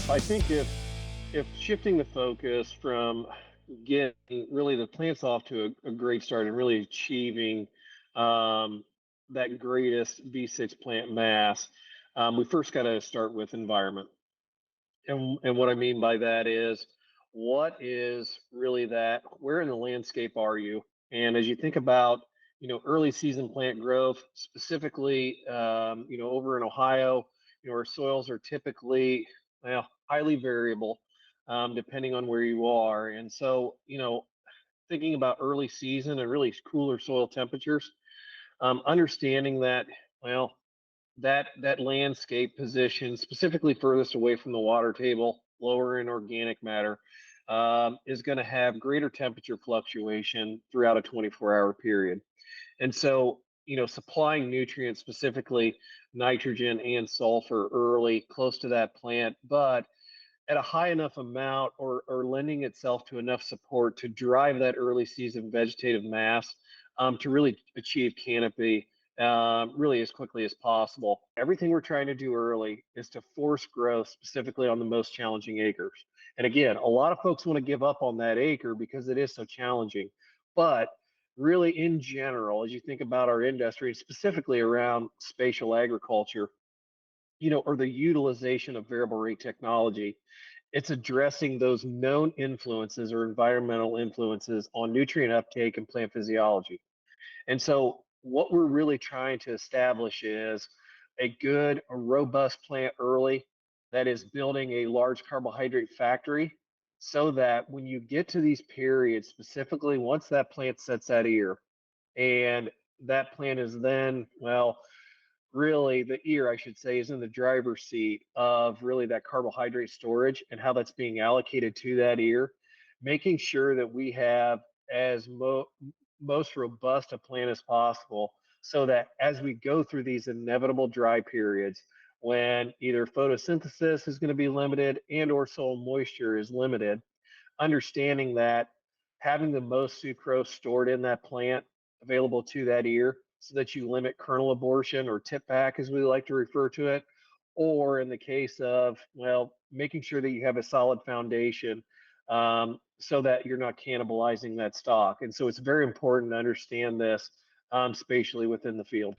I think if shifting the focus from getting really the plants off to a great start and really achieving um, that greatest V6 plant mass, we first got to start with environment. And what I mean by that is, what is really that? Where in the landscape are you? And as you think about, early season plant growth, specifically, over in Ohio, our soils are typically, well, highly variable, depending on where you are. And so, thinking about early season and really cooler soil temperatures, understanding that, well, that landscape position, specifically furthest away from the water table, lower in organic matter, is going to have greater temperature fluctuation throughout a 24-hour period. And so, supplying nutrients, specifically nitrogen and sulfur, early, close to that plant, but at a high enough amount or lending itself to enough support to drive that early season vegetative mass to really achieve canopy really as quickly as possible. Everything we're trying to do early is to force growth specifically on the most challenging acres. And again, a lot of folks want to give up on that acre because it is so challenging. But really, in general, as you think about our industry, specifically around spatial agriculture, or the utilization of variable rate technology, it's addressing those known influences or environmental influences on nutrient uptake and plant physiology. And so, what we're really trying to establish is a robust plant early that is building a large carbohydrate factory so that when you get to these periods, specifically once that plant sets that ear and that plant is then, well, really the ear, I should say, is in the driver's seat of really that carbohydrate storage and how that's being allocated to that ear, making sure that we have as most robust a plan as possible so that as we go through these inevitable dry periods when either photosynthesis is going to be limited and or soil moisture is limited, understanding that having the most sucrose stored in that plant available to that ear so that you limit kernel abortion or tip back, as we like to refer to it, or in the case of, well, making sure that you have a solid foundation so that you're not cannibalizing that stock. And so it's very important to understand this spatially within the field.